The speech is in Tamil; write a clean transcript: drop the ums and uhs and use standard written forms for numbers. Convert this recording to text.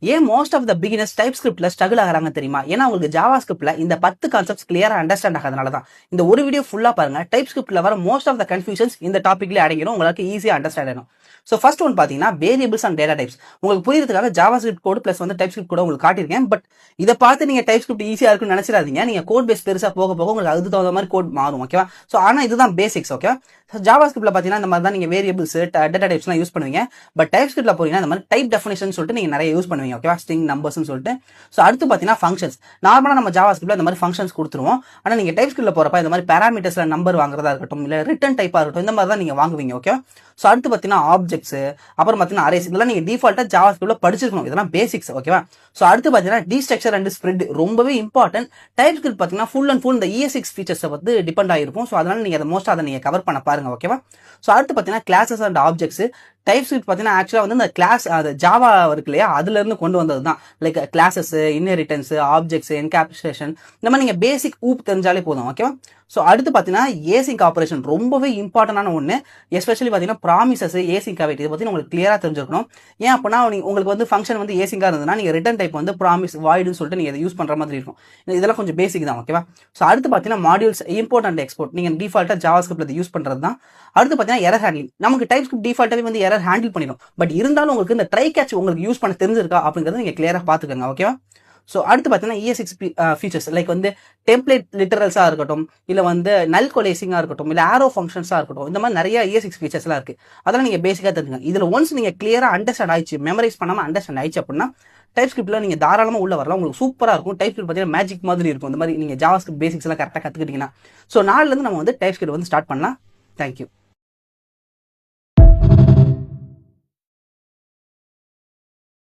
ஏன் most of the beginners type ஸ்கிரிப்ட்ல ஸ்ட்ரகிள் ஆகிறாங்க தெரியுமா? ஏன்னா உங்களுக்கு ஜாவா ஸ்கிரிப்ட்ல இந்த 10 கான்செப்ட்ஸ் கிளியரா அண்டர்ஸ்டாண்ட் ஆகாதனால தான். இந்த ஒரு வீடியோ ஃபுல்லா பாருங்க. டைப் ஸ்கிரிப்ட்ல வர மோஸ்ட் ஆஃப் த கன்ஃபியூஷன்ஸ் இந்த டாபிக்ல அடங்கிடும். உங்களுக்கு ஈஸியா அண்டர்ஸ்டாண்ட் ஆகும். ஸோ ஃபர்ஸ்ட் ஒன் பார்த்தீங்கன்னா வேரியபிள்ஸ் அண்ட் டேட்டா டைப்ஸ். உங்களுக்கு புரியுறதுக்காக ஜாவா ஸ்கிரிப்ட் கோட் பிளஸ் வந்து டைப் ஸ்கிரிப்ட் கூட உங்களுக்கு காட்டியிருக்கேன். பட் இதை பார்த்து நீங்க டைப் ஸ்கிரிப்ட் ஈஸியா இருக்குன்னு நினைச்சிடாதீங்க. நீங்க கோட் பேஸ் பெருசா போக போக உங்களுக்கு அதுக்கு தகுந்த மாதிரி கோட் மாறும். ஓகேவா? ஸோ ஆனா இதுதான் பேசிக்ஸ். ஓகே, ஜாவா ஸ்கிரிப்ட்ல பார்த்தீங்கன்னா இந்த மாதிரி தான் நீங்க வேரியபிள்ஸ் டேட்டா டைப்ஸ்லாம் யூஸ் பண்ணுவீங்க. பட் டைப் ஸ்கிரிப்ட்ல போறீங்கன்னா இந்த மாதிரி டைப் டெஃபினிஷன் சொல்லிட்டு நீங்க நிறைய யூஸ் பண்ணுவீங்க. ஓகேவா? ஸ்ட்ரிங் நம்பர்ஸ்னு சொல்லிட்டு. ஸோ அடுத்து பார்த்தீங்கன்னா ஃபங்க்ஷன்ஸ். நார்மலா நம்ம ஜாவா ஸ்கிரிப்ட்ல இந்த மாதிரி ஃபங்க்ஷன்ஸ் கொடுத்துருவோம். ஆனா நீங்க டைப் ஸ்கிரிப்ட்ல போறப்ப இந்த மாதிரி பேராமீட்டர்ஸ்ல நம்பர் வாங்குறதா இருக்கட்டும், இல்ல ரிட்டர்ன் டைப்பா இருக்கட்டும், இந்த மாதிரி தான் நீங்க வாங்குவீங்க. ஓகே, ஸோ அடுத்து பார்த்தீங்கன்னா ஆப்ஜெக்ட்ஸ், அப்புறம் பார்த்தீங்கன்னா அரேஸ், இதெல்லாம் நீங்க டிஃபால்ட்டா ஜாவா ஸ்கிரிப்ட்ல படிச்சிருக்கணும். இதெல்லாம் பேசிக்ஸ். ஓகேவா? ஸோ அடுத்து பார்த்தீங்கன்னா டீஸ்ட்ரக்சர் அண்ட் ஸ்ப்ரெட் ரொம்பவே இம்பார்ட்டன்ட். டைப் ஸ்கிரிப்ட் பார்த்தீங்கன்னா ஃபுல் அண்ட் ஃபுல் இந்த ES6 ஃபீச்சர்ஸை வந்து டிபெண்ட் ஆகிருக்கும். ஸோ அதனால நீங்க அதை மோஸ்ட்டாக அதை நீங்க கவர் பண்ண பாருங்க. ஓகேவா? ஸோ அடுத்து பார்த்தீங்கன்னா classes and objects. Type script பார்த்தீங்கன்னா ஆக்சுவலாக வந்து இந்த கிளாஸ் அது ஜாவா இருக்கு இல்லையா, அதுல இருந்து கொண்டு வந்தது தான். Like classes, inheritance, objects, encapsulation, இந்த மாதிரி நீங்க பேசிக் ஊப் தெரிஞ்சாலே போதும். ஓகேவா? ஸோ அடுத்து பார்த்தீங்கன்னா ஏசிங்க் ஆப்ரேஷன் ரொம்பவே இம்பார்ட்டன்டான ஒன்று. எஸ்பெஷலி பார்த்தீங்கன்னா ப்ராமிசஸ், ஏசிங்க் அவைட், இதை பற்றி உங்களுக்கு கிளியராக தெரிஞ்சிருக்கணும். ஏன் அப்படின்னா உங்களுக்கு வந்து ஃபங்க்ஷன் வந்து ஏசிங்காக இருந்ததுன்னா நீங்கள் ரிட்டர்ன் டைப் வந்து ப்ராமிஸ் வாய்டுன்னு சொல்லிட்டு நீங்கள் இதை யூஸ் பண்ணுற மாதிரி இருக்கும். இதெல்லாம் கொஞ்சம் பேசிக் தான். ஓகேவா? ஸோ அடுத்து பார்த்தீங்கன்னா மாடியூல்ஸ், இம்போர்ட் அண்ட் எக்ஸ்போர்ட், நீங்கள் டிஃபால்ட்டாக ஜாவா ஸ்கிரிப்ட்ல யூஸ் பண்ணுறது தான். அடுத்து பார்த்தீங்கன்னா எரர் ஹேண்ட்லிங். நமக்கு டைப் ஸ்கிரிப்ட் டிஃபால்ட்டாகவே வந்து எரர் ஹேண்டில் பண்ணிடும். பட் இருந்தாலும் உங்களுக்கு இந்த ட்ரை கேட்ச் உங்களுக்கு யூஸ் பண்ண தெரிஞ்சிருக்கா அப்படிங்கிறத நீங்கள் கிளியராக பார்த்துக்கோங்க. ஓகேவா? ஸோ அடுத்து பார்த்தீங்கன்னா ES6 ஃபீச்சர்ஸ் லைக் வந்து டெம்ப்ளேட் லிட்டரல்ஸாக இருக்கட்டும், இல்லை வந்து நல் கொலேசிங்காக இருக்கட்டும், இல்லை ஆரோ ஃபங்க்ஷன்ஸாக இருக்கட்டும், இந்த மாதிரி நிறைய ES6 ஃபீச்சர்ஸ்லாம் இருக்குது. அதெல்லாம் நீங்கள் பேசிக்காக தெரிஞ்சுங்க. இதில் ஒன்ஸ் நீங்கள் கிளியராக அண்டர்ஸ்டாண்ட் ஆயிடுச்சு, மெமரைஸ் பண்ணாமல் அண்டர்ஸ்டாண்ட் ஆயிடுச்சு அப்படின்னா டைப் ஸ்கிரிப்ட்ல நீங்கள் தாராளமாக உள்ள வரலாம். உங்களுக்கு சூப்பராக இருக்கும். டைப் ஸ்கிரிப்ட் பார்த்தீங்கன்னா மேஜிக் மாதிரி இருக்கும். இந்த மாதிரி நீங்கள் ஜாவா ஸ்கிரிப்ட் பேசிக்ஸ் எல்லாம் கரெக்டாக கற்றுக்கிட்டீங்கன்னா. ஸோ நாளிலேருந்து நம்ம வந்து டைப் ஸ்கிரிப்ட் வந்து ஸ்டார்ட் பண்ணலாம். தேங்க்யூ.